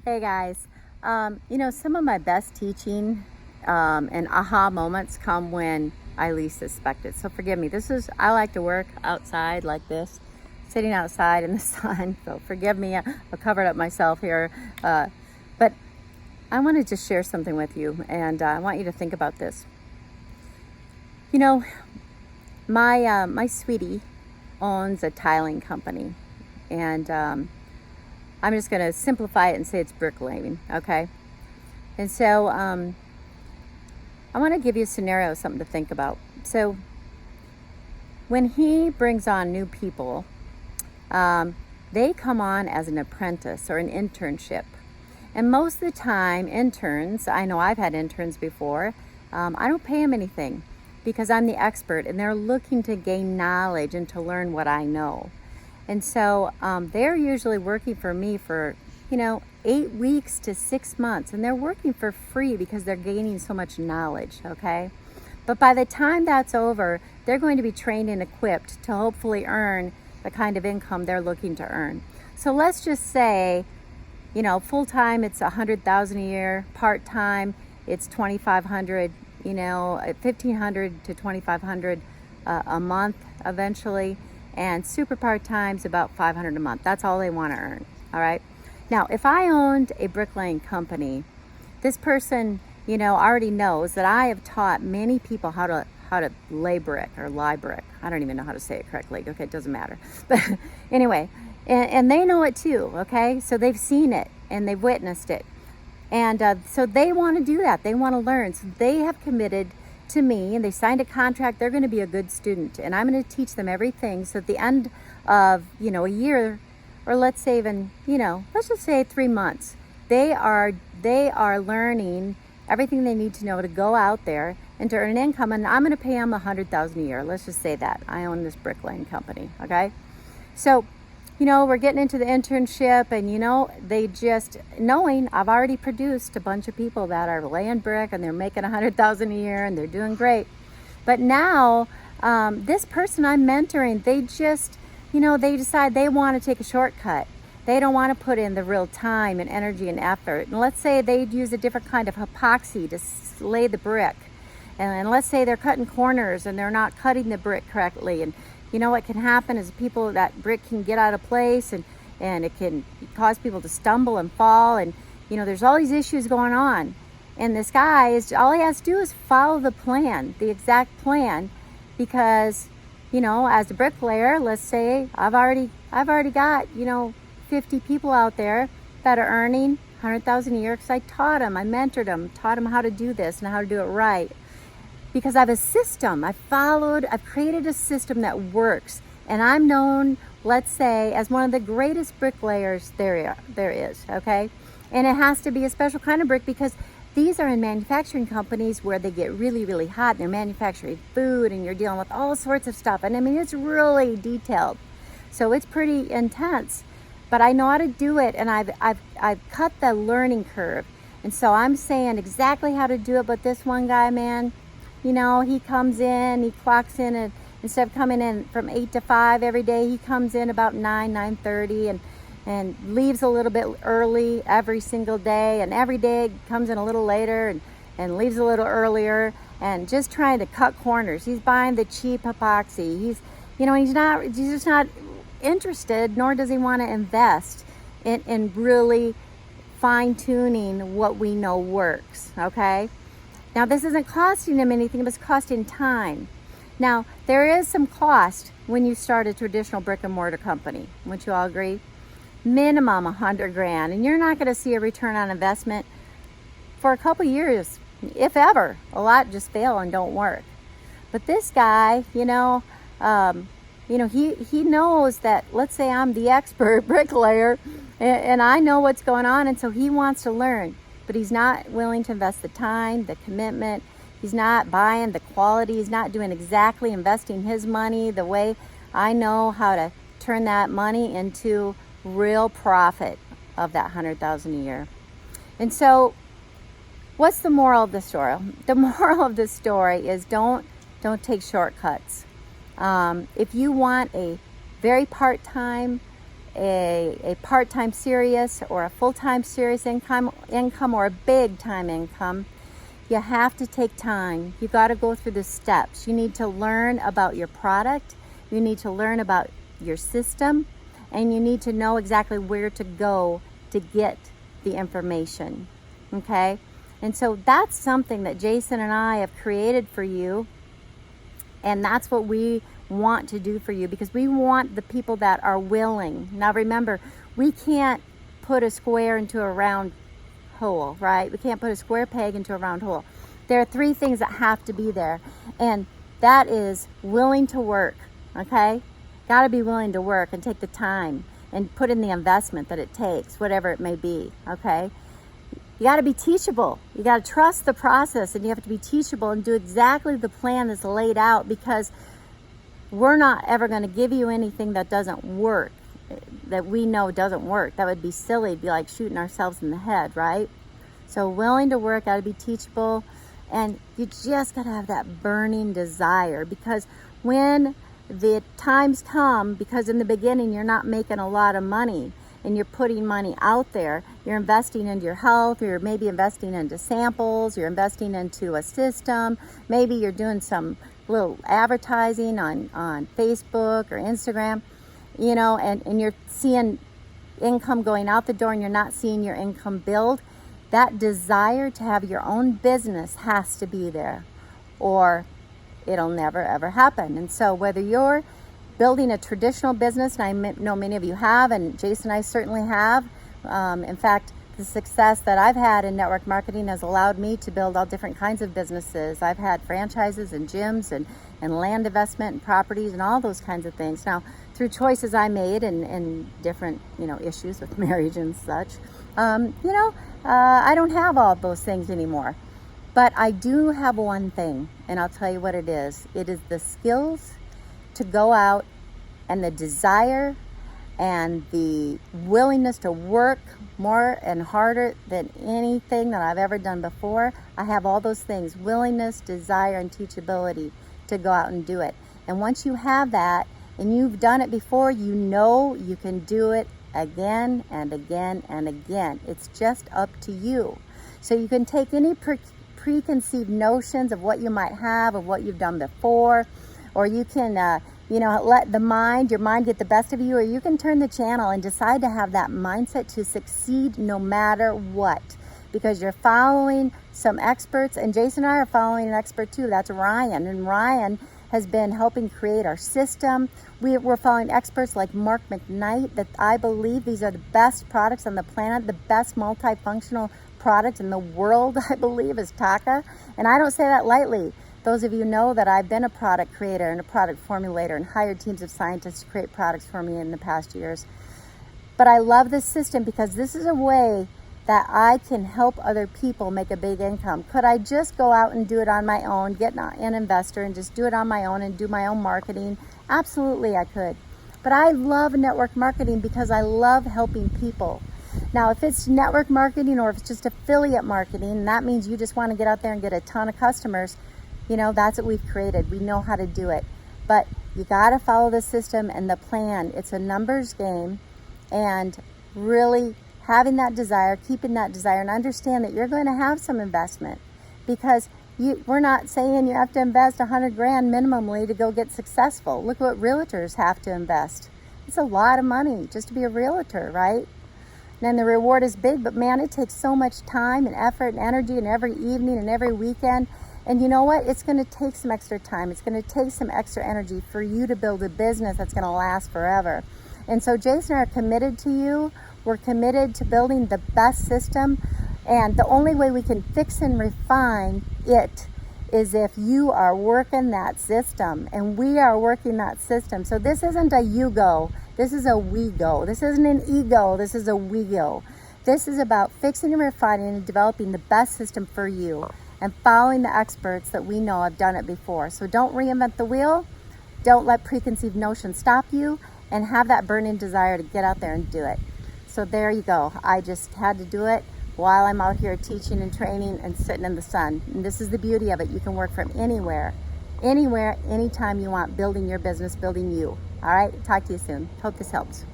Hey guys, some of my best teaching and aha moments come when I least suspect it. So forgive me. I like to work outside like this, sitting outside in the sun. So forgive me. I covered up myself here. But I want to just share something with you, and I want you to think about this. You know, my sweetie owns a tiling company, and I'm just going to simplify it and say it's bricklaying, okay? And so I want to give you a scenario, something to think about. So when he brings on new people, they come on as an apprentice or an internship. And most of the time, interns, I know I've had interns before, I don't pay them anything because I'm the expert and they're looking to gain knowledge and to learn what I know. And so they're usually working for me for, 8 weeks to 6 months. And they're working for free because they're gaining so much knowledge, okay? But by the time that's over, they're going to be trained and equipped to hopefully earn the kind of income they're looking to earn. So let's just say, full-time it's $100,000 a year, part-time it's $2,500, $1,500 to $2,500 a month eventually. And super part-time's about $500 a month. That's all they want to earn, all right? Now, if I owned a bricklaying company, this person, already knows that I have taught many people how to lay brick or lie brick. I don't even know how to say it correctly. Okay, it doesn't matter. But anyway, and they know it too, okay? So they've seen it and they've witnessed it. And so they want to do that. They want to learn. So they have committed to me and they signed a contract. They're going to be a good student and I'm going to teach them everything. So at the end of, a year, or let's say even, let's just say 3 months, they are learning everything they need to know to go out there and to earn an income. And I'm going to pay them $100,000 a year. Let's just say that I own this bricklaying company. Okay. So, we're getting into the internship and, they just knowing I've already produced a bunch of people that are laying brick and they're making $100,000 a year and they're doing great. But now, this person I'm mentoring, they just, they decide they want to take a shortcut. They don't want to put in the real time and energy and effort. And let's say they'd use a different kind of epoxy to lay the brick. And let's say they're cutting corners and they're not cutting the brick correctly. And what can happen is that brick can get out of place and it can cause people to stumble and fall. And, there's all these issues going on. And this guy all he has to do is follow the plan, the exact plan, because, as a bricklayer, let's say I've already got, 50 people out there that are earning $100,000 a year because I taught them, I mentored them, taught them how to do this and how to do it right. Because I have a system. I've created a system that works. And I'm known, let's say, as one of the greatest bricklayers there is, okay? And it has to be a special kind of brick because these are in manufacturing companies where they get really, really hot. They're manufacturing food and you're dealing with all sorts of stuff. And I mean, it's really detailed. So it's pretty intense. But I know how to do it and I've cut the learning curve. And so I'm saying exactly how to do it. But this one guy, man, he comes in, he clocks in, and instead of coming in from 8 to 5 every day, he comes in about 9:30 and leaves a little bit early every single day. And every day comes in a little later and leaves a little earlier and just trying to cut corners. He's buying the cheap epoxy. He's just not interested, nor does he want to invest in really fine-tuning what we know works, okay? Now, this isn't costing him anything, but it's costing time. Now, there is some cost when you start a traditional brick and mortar company. Wouldn't you all agree? Minimum $100,000, and you're not going to see a return on investment for a couple years, if ever. A lot just fail and don't work. But this guy, he knows that, let's say I'm the expert bricklayer, and I know what's going on, and so he wants to learn. But he's not willing to invest the time, the commitment. He's not buying the quality. He's not doing exactly investing his money the way I know how to turn that money into real profit of that $100,000 a year. And so what's the moral of the story? The moral of the story is don't take shortcuts. If you want a very part-time a part-time serious or a full-time serious income or a big-time income, you have to take time. You got to go through the steps. You need to learn about your product. You need to learn about your system, and you need to know exactly where to go to get the information. Okay? And so that's something that Jason and I have created for you, and that's what we want to do for you, because we want the people that are willing. Now remember, we can't put a square into a round hole, right? We can't put a square peg into a round hole. There are 3 things that have to be there, and that is willing to work. Okay? Got to be willing to work and take the time and put in the investment that it takes, whatever it may be. Okay? You got to be teachable. You got to trust the process, and you have to be teachable and do exactly the plan that's laid out, because we're not ever going to give you anything that doesn't work, that we know doesn't work. That would be silly. It'd be like shooting ourselves in the head, right? So willing to work, got to be teachable, and you just got to have that burning desire, because when the times come, because in the beginning you're not making a lot of money, and you're putting money out there, you're investing into your health, you're maybe investing into samples, you're investing into a system, maybe you're doing some little advertising on Facebook or Instagram, you know, and you're seeing income going out the door and you're not seeing your income build. That desire to have your own business has to be there, or it'll never ever happen. And so whether you're building a traditional business, and I know many of you have, and Jason and I certainly have. In fact, the success that I've had in network marketing has allowed me to build all different kinds of businesses. I've had franchises and gyms and land investment and properties and all those kinds of things. Now, through choices I made and different, issues with marriage and such, I don't have all those things anymore. But I do have one thing, and I'll tell you what it is. It is the skills to go out, and the desire and the willingness to work more and harder than anything that I've ever done before. I have all those things: willingness, desire, and teachability to go out and do it. And once you have that and you've done it before, you know you can do it again and again and again. It's just up to you. So you can take any preconceived notions of what you might have, of what you've done before, or you can, let your mind get the best of you, or you can turn the channel and decide to have that mindset to succeed no matter what, because you're following some experts, and Jason and I are following an expert too. That's Ryan, and Ryan has been helping create our system. We're following experts like Mark McKnight, that I believe these are the best products on the planet, the best multifunctional product in the world, I believe, is Taka. And I don't say that lightly. Those of you know that I've been a product creator and a product formulator and hired teams of scientists to create products for me in the past years. But I love this system because this is a way that I can help other people make a big income. Could I just go out and do it on my own, get an investor and just do it on my own and do my own marketing? Absolutely, I could. But I love network marketing because I love helping people. Now, if it's network marketing or if it's just affiliate marketing, that means you just want to get out there and get a ton of customers. That's what we've created. We know how to do it. But you got to follow the system and the plan. It's a numbers game, and really having that desire, keeping that desire, and understand that you're going to have some investment, because we're not saying you have to invest $100,000 minimally to go get successful. Look what realtors have to invest. It's a lot of money just to be a realtor, right? And the reward is big, but man, it takes so much time and effort and energy, and every evening and every weekend. And you know what? It's going to take some extra time. It's going to take some extra energy for you to build a business that's going to last forever. And so Jason and I are committed to you. We're committed to building the best system. And the only way we can fix and refine it is if you are working that system. And we are working that system. So this isn't a you go. This is a we go. This isn't an ego. This is a we go. This is about fixing and refining and developing the best system for you, and following the experts that we know have done it before. So don't reinvent the wheel. Don't let preconceived notions stop you, and have that burning desire to get out there and do it. So there you go. I just had to do it while I'm out here teaching and training and sitting in the sun. And this is the beauty of it. You can work from anywhere, anytime you want, building your business, building you. All right, talk to you soon. Hope this helps.